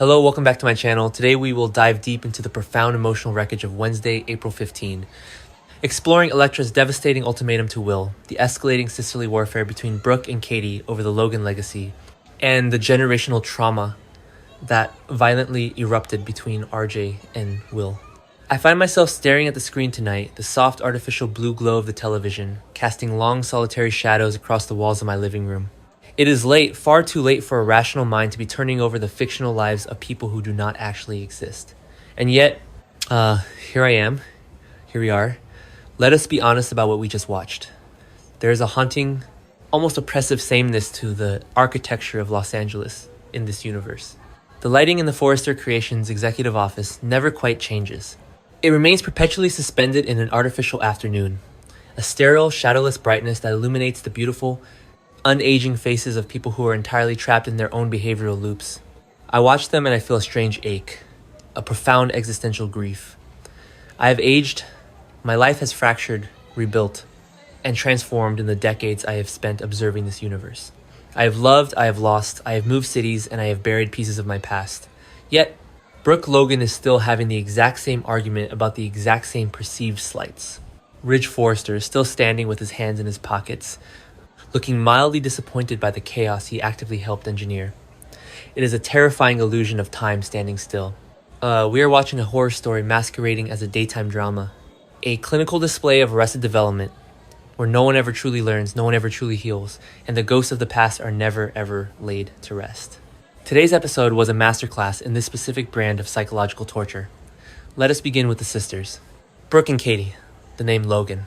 Hello, welcome back to my channel. Today we will dive deep into the profound emotional wreckage of Wednesday, April 15, exploring Electra's devastating ultimatum to Will, the escalating sisterly warfare between Brooke and Katie over the Logan legacy, and the generational trauma that violently erupted between RJ and Will. I find myself staring at the screen tonight, the soft artificial blue glow of the television, casting long solitary shadows across the walls of my living room. It is late, far too late for a rational mind to be turning over the fictional lives of people who do not actually exist. And yet, here I am. Here we are. Let us be honest about what we just watched. There is a haunting, almost oppressive sameness to the architecture of Los Angeles in this universe. The lighting in the Forrester Creations executive office never quite changes. It remains perpetually suspended in an artificial afternoon, a sterile, shadowless brightness that illuminates the beautiful, unaging faces of people who are entirely trapped in their own behavioral loops. I watch them and I feel a strange ache, a profound existential grief. I have aged, my life has fractured, rebuilt, and transformed in the decades I have spent observing this universe. I have loved, I have lost, I have moved cities, and I have buried pieces of my past. Yet, Brooke Logan is still having the exact same argument about the exact same perceived slights. Ridge Forrester is still standing with his hands in his pockets, looking mildly disappointed by the chaos he actively helped engineer. It is a terrifying illusion of time standing still. We are watching a horror story masquerading as a daytime drama, a clinical display of arrested development, where no one ever truly learns, no one ever truly heals, and the ghosts of the past are never ever laid to rest. Today's episode was a masterclass in this specific brand of psychological torture. Let us begin with the sisters. Brooke and Katie, the name Logan.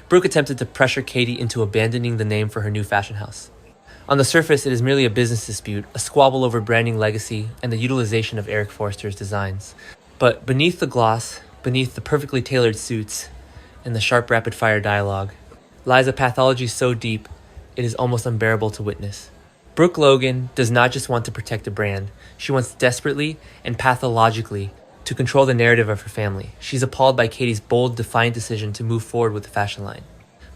Brooke attempted to pressure Katie into abandoning the name for her new fashion house. On the surface, it is merely a business dispute, a squabble over branding legacy and the utilization of Eric Forster's designs. But beneath the gloss, beneath the perfectly tailored suits, and the sharp rapid-fire dialogue, lies a pathology so deep, it is almost unbearable to witness. Brooke Logan does not just want to protect a brand, she wants desperately and pathologically to control the narrative of her family. She's appalled by Katie's bold, defiant decision to move forward with the fashion line.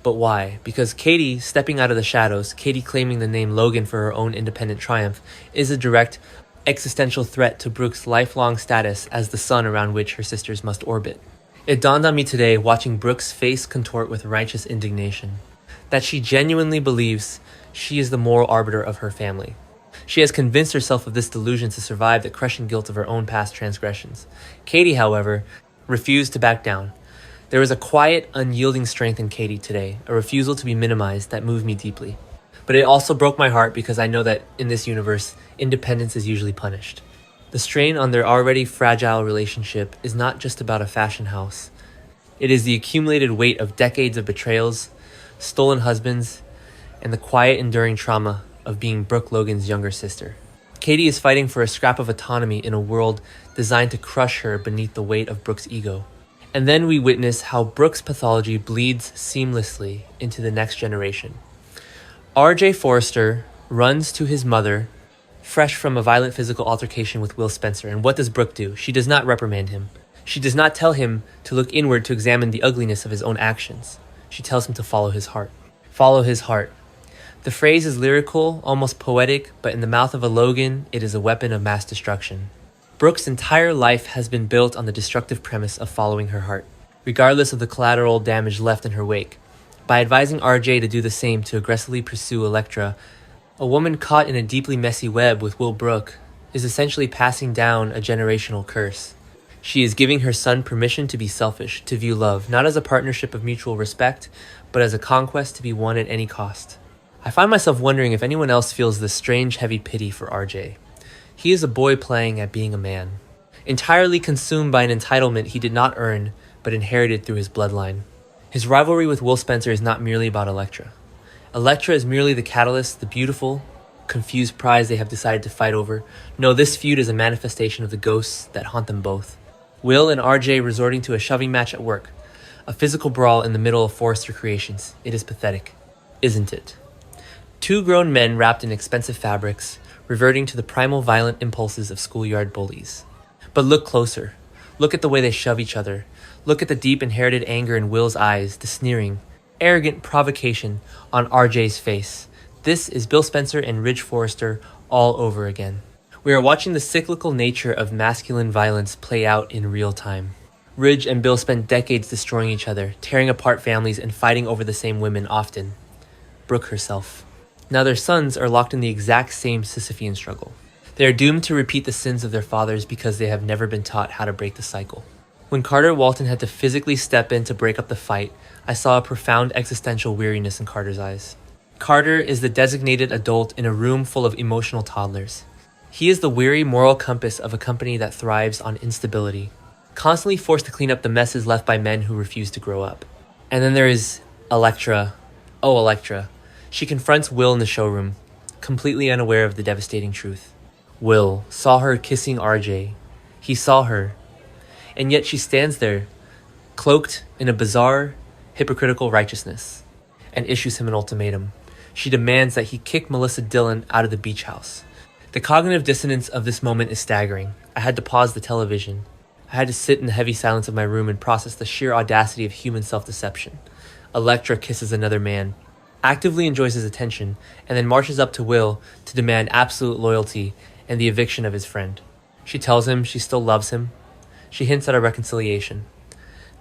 But why? Because Katie stepping out of the shadows, Katie claiming the name Logan for her own independent triumph, is a direct existential threat to Brooke's lifelong status as the sun around which her sisters must orbit. It dawned on me today, watching Brooke's face contort with righteous indignation, that she genuinely believes she is the moral arbiter of her family. She has convinced herself of this delusion to survive the crushing guilt of her own past transgressions. Katie, however, refused to back down. There was a quiet, unyielding strength in Katie today, a refusal to be minimized that moved me deeply. But it also broke my heart because I know that in this universe, independence is usually punished. The strain on their already fragile relationship is not just about a fashion house. It is the accumulated weight of decades of betrayals, stolen husbands, and the quiet, enduring trauma of being Brooke Logan's younger sister. Katie is fighting for a scrap of autonomy in a world designed to crush her beneath the weight of Brooke's ego. And then we witness how Brooke's pathology bleeds seamlessly into the next generation. RJ Forrester runs to his mother, fresh from a violent physical altercation with Will Spencer, and what does Brooke do? She does not reprimand him. She does not tell him to look inward to examine the ugliness of his own actions. She tells him to follow his heart. Follow his heart. The phrase is lyrical, almost poetic, but in the mouth of a Logan, it is a weapon of mass destruction. Brooke's entire life has been built on the destructive premise of following her heart, regardless of the collateral damage left in her wake. By advising RJ to do the same to aggressively pursue Electra, a woman caught in a deeply messy web with Will Brooke is essentially passing down a generational curse. She is giving her son permission to be selfish, to view love not as a partnership of mutual respect, but as a conquest to be won at any cost. I find myself wondering if anyone else feels this strange, heavy pity for RJ. He is a boy playing at being a man, entirely consumed by an entitlement he did not earn, but inherited through his bloodline. His rivalry with Will Spencer is not merely about Electra. Electra is merely the catalyst, the beautiful, confused prize they have decided to fight over. No, this feud is a manifestation of the ghosts that haunt them both. Will and RJ resorting to a shoving match at work, a physical brawl in the middle of Forrester Creations. It is pathetic, isn't it? Two grown men wrapped in expensive fabrics, reverting to the primal violent impulses of schoolyard bullies. But look closer. Look at the way they shove each other. Look at the deep inherited anger in Will's eyes, the sneering, arrogant provocation on RJ's face. This is Bill Spencer and Ridge Forrester all over again. We are watching the cyclical nature of masculine violence play out in real time. Ridge and Bill spent decades destroying each other, tearing apart families, and fighting over the same women often. Brooke herself. Now their sons are locked in the exact same Sisyphean struggle. They are doomed to repeat the sins of their fathers because they have never been taught how to break the cycle. When Carter Walton had to physically step in to break up the fight, I saw a profound existential weariness in Carter's eyes. Carter is the designated adult in a room full of emotional toddlers. He is the weary moral compass of a company that thrives on instability, constantly forced to clean up the messes left by men who refuse to grow up. And then there is Electra. Oh, Electra. She confronts Will in the showroom, completely unaware of the devastating truth. Will saw her kissing RJ. He saw her. And yet she stands there, cloaked in a bizarre, hypocritical righteousness, and issues him an ultimatum. She demands that he kick Melissa Dillon out of the beach house. The cognitive dissonance of this moment is staggering. I had to pause the television. I had to sit in the heavy silence of my room and process the sheer audacity of human self-deception. Electra kisses another man, actively enjoys his attention, and then marches up to Will to demand absolute loyalty and the eviction of his friend. She tells him she still loves him. She hints at a reconciliation.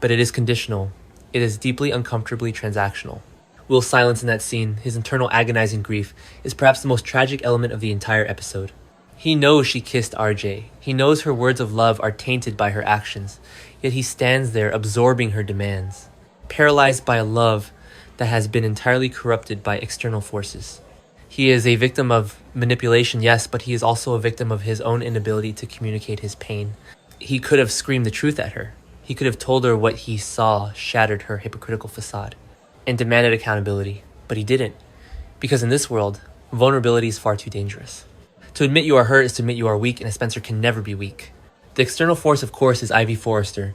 But it is conditional. It is deeply uncomfortably transactional. Will's silence in that scene, his internal agonizing grief, is perhaps the most tragic element of the entire episode. He knows she kissed RJ. He knows her words of love are tainted by her actions, yet he stands there absorbing her demands, paralyzed by a love that has been entirely corrupted by external forces. He is a victim of manipulation, yes, but he is also a victim of his own inability to communicate his pain. He could have screamed the truth at her. He could have told her what he saw shattered her hypocritical facade and demanded accountability, but he didn't, because in this world, vulnerability is far too dangerous. To admit you are hurt is to admit you are weak, and a Spencer can never be weak. The external force, of course, is Ivy Forrester.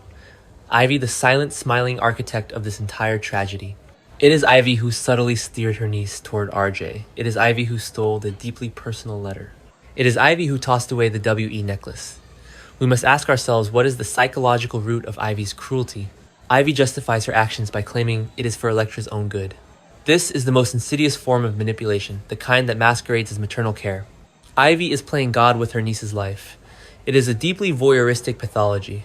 Ivy, the silent, smiling architect of this entire tragedy. It is Ivy who subtly steered her niece toward RJ. It is Ivy who stole the deeply personal letter. It is Ivy who tossed away the WE necklace. We must ask ourselves, what is the psychological root of Ivy's cruelty? Ivy justifies her actions by claiming it is for Electra's own good. This is the most insidious form of manipulation, the kind that masquerades as maternal care. Ivy is playing God with her niece's life. It is a deeply voyeuristic pathology.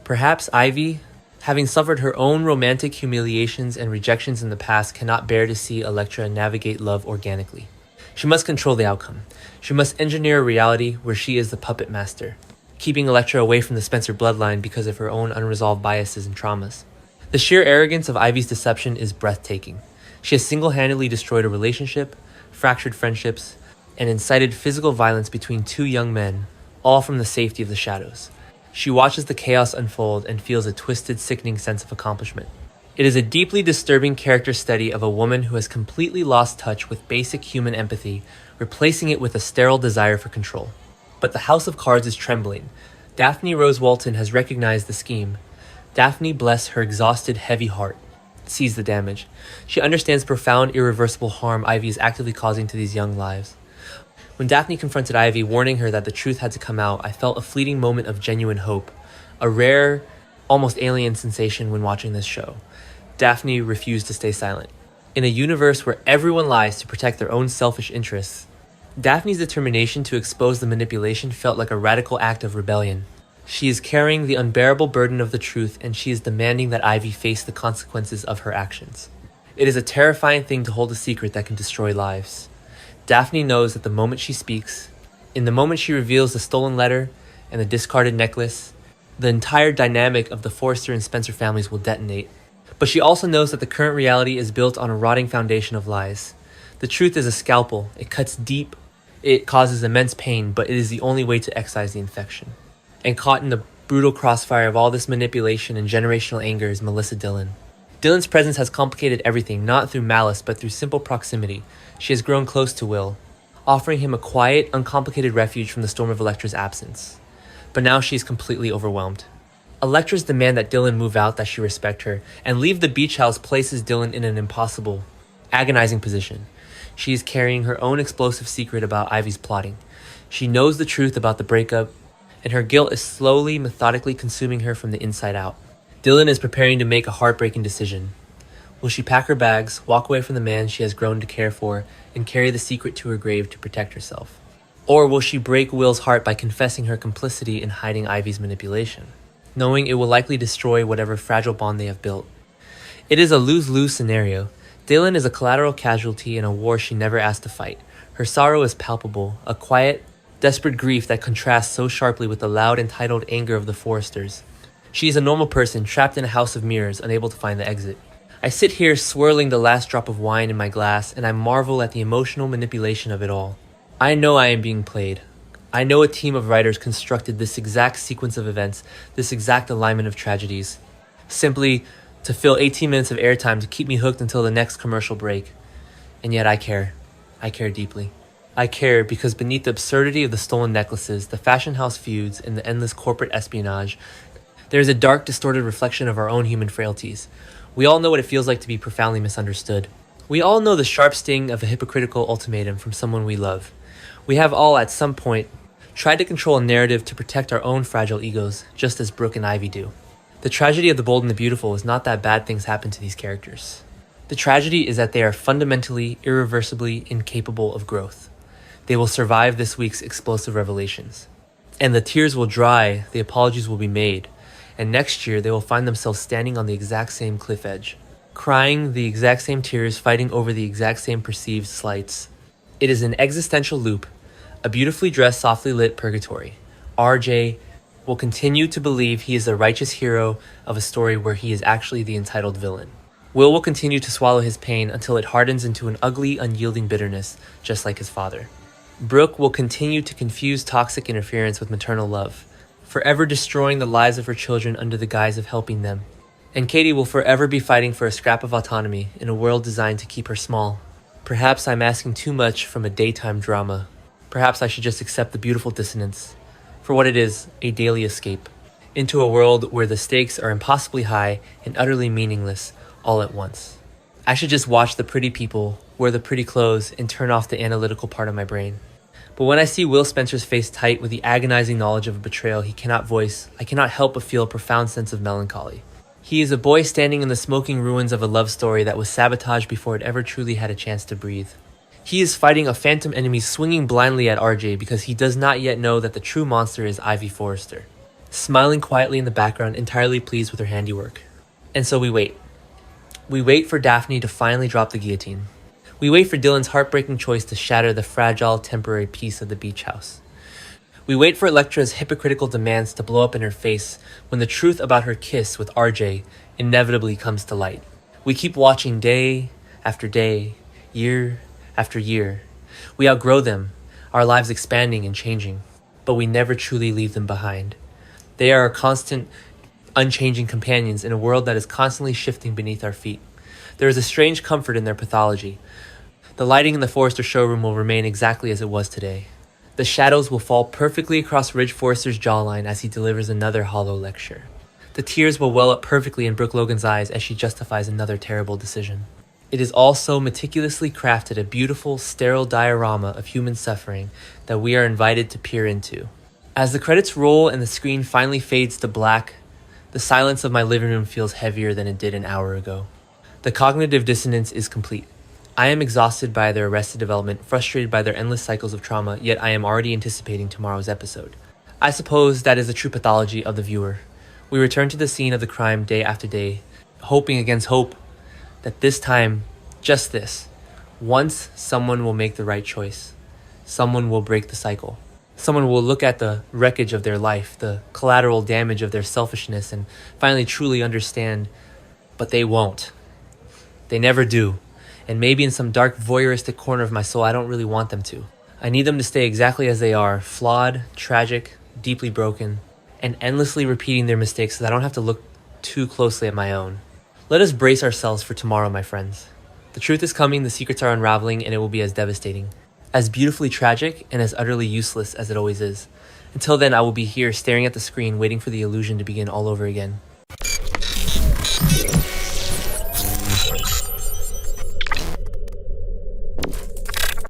Perhaps Ivy, having suffered her own romantic humiliations and rejections in the past, cannot bear to see Electra navigate love organically. She must control the outcome. She must engineer a reality where she is the puppet master, keeping Electra away from the Spencer bloodline because of her own unresolved biases and traumas. The sheer arrogance of Ivy's deception is breathtaking. She has single-handedly destroyed a relationship, fractured friendships, and incited physical violence between two young men, all from the safety of the shadows. She watches the chaos unfold and feels a twisted, sickening sense of accomplishment. It is a deeply disturbing character study of a woman who has completely lost touch with basic human empathy, replacing it with a sterile desire for control. But the house of cards is trembling. Daphne Rose Walton has recognized the scheme. Daphne, bless her exhausted, heavy heart, sees the damage. She understands profound, irreversible harm Ivy is actively causing to these young lives. When Daphne confronted Ivy, warning her that the truth had to come out, I felt a fleeting moment of genuine hope, a rare, almost alien sensation when watching this show. Daphne refused to stay silent. In a universe where everyone lies to protect their own selfish interests, Daphne's determination to expose the manipulation felt like a radical act of rebellion. She is carrying the unbearable burden of the truth, and she is demanding that Ivy face the consequences of her actions. It is a terrifying thing to hold a secret that can destroy lives. Daphne knows that the moment she speaks, in the moment she reveals the stolen letter and the discarded necklace, the entire dynamic of the Forrester and Spencer families will detonate. But she also knows that the current reality is built on a rotting foundation of lies. The truth is a scalpel. It cuts deep. It causes immense pain, but it is the only way to excise the infection. And caught in the brutal crossfire of all this manipulation and generational anger is Melissa Dillon. Dillon's presence has complicated everything, not through malice, but through simple proximity. She has grown close to Will, offering him a quiet, uncomplicated refuge from the storm of Electra's absence. But now she is completely overwhelmed. Electra's demand that Dillon move out, that she respect her, and leave the beach house places Dillon in an impossible, agonizing position. She is carrying her own explosive secret about Ivy's plotting. She knows the truth about the breakup, and her guilt is slowly, methodically consuming her from the inside out. Dillon is preparing to make a heartbreaking decision. Will she pack her bags, walk away from the man she has grown to care for, and carry the secret to her grave to protect herself? Or will she break Will's heart by confessing her complicity in hiding Ivy's manipulation, knowing it will likely destroy whatever fragile bond they have built? It is a lose-lose scenario. Dylan is a collateral casualty in a war she never asked to fight. Her sorrow is palpable, a quiet, desperate grief that contrasts so sharply with the loud, entitled anger of the Forresters. She is a normal person trapped in a house of mirrors, unable to find the exit. I sit here swirling the last drop of wine in my glass, and I marvel at the emotional manipulation of it all. I know I am being played. I know a team of writers constructed this exact sequence of events, this exact alignment of tragedies, simply to fill 18 minutes of airtime to keep me hooked until the next commercial break. And yet I care. I care deeply. I care because beneath the absurdity of the stolen necklaces, the fashion house feuds, and the endless corporate espionage, there is a dark, distorted reflection of our own human frailties. We all know what it feels like to be profoundly misunderstood. We all know the sharp sting of a hypocritical ultimatum from someone we love. We have all, at some point, tried to control a narrative to protect our own fragile egos, just as Brooke and Ivy do. The tragedy of The Bold and the Beautiful is not that bad things happen to these characters. The tragedy is that they are fundamentally, irreversibly incapable of growth. They will survive this week's explosive revelations. And the tears will dry, the apologies will be made, and next year they will find themselves standing on the exact same cliff edge, crying the exact same tears, fighting over the exact same perceived slights. It is an existential loop, a beautifully dressed, softly lit purgatory. RJ will continue to believe he is the righteous hero of a story where he is actually the entitled villain. Will continue to swallow his pain until it hardens into an ugly, unyielding bitterness, just like his father. Brooke will continue to confuse toxic interference with maternal love, forever destroying the lives of her children under the guise of helping them. And Katie will forever be fighting for a scrap of autonomy in a world designed to keep her small. Perhaps I'm asking too much from a daytime drama. Perhaps I should just accept the beautiful dissonance for what it is, a daily escape, into a world where the stakes are impossibly high and utterly meaningless all at once. I should just watch the pretty people, wear the pretty clothes, and turn off the analytical part of my brain. But when I see Will Spencer's face tight with the agonizing knowledge of a betrayal he cannot voice, I cannot help but feel a profound sense of melancholy. He is a boy standing in the smoking ruins of a love story that was sabotaged before it ever truly had a chance to breathe. He is fighting a phantom enemy swinging blindly at RJ because he does not yet know that the true monster is Ivy Forrester, smiling quietly in the background, entirely pleased with her handiwork. And so we wait. We wait for Daphne to finally drop the guillotine. We wait for Dylan's heartbreaking choice to shatter the fragile, temporary peace of the beach house. We wait for Electra's hypocritical demands to blow up in her face when the truth about her kiss with RJ inevitably comes to light. We keep watching day after day, year after year. We outgrow them, our lives expanding and changing, but we never truly leave them behind. They are our constant, unchanging companions in a world that is constantly shifting beneath our feet. There is a strange comfort in their pathology. The lighting in the Forrester showroom will remain exactly as it was today. The shadows will fall perfectly across Ridge Forrester's jawline as he delivers another hollow lecture. The tears will well up perfectly in Brooke Logan's eyes as she justifies another terrible decision. It is all so meticulously crafted, a beautiful, sterile diorama of human suffering that we are invited to peer into. As the credits roll and the screen finally fades to black, the silence of my living room feels heavier than it did an hour ago. The cognitive dissonance is complete. I am exhausted by their arrested development, frustrated by their endless cycles of trauma, yet I am already anticipating tomorrow's episode. I suppose that is the true pathology of the viewer. We return to the scene of the crime day after day, hoping against hope that this time, just this, once someone will make the right choice. Someone will break the cycle. Someone will look at the wreckage of their life, the collateral damage of their selfishness, and finally truly understand, but they won't. They never do. And maybe in some dark voyeuristic corner of my soul, I don't really want them to. I need them to stay exactly as they are, flawed, tragic, deeply broken, and endlessly repeating their mistakes so that I don't have to look too closely at my own. Let us brace ourselves for tomorrow, my friends. The truth is coming, the secrets are unraveling, and it will be as devastating, as beautifully tragic, and as utterly useless as it always is. Until then, I will be here staring at the screen, waiting for the illusion to begin all over again.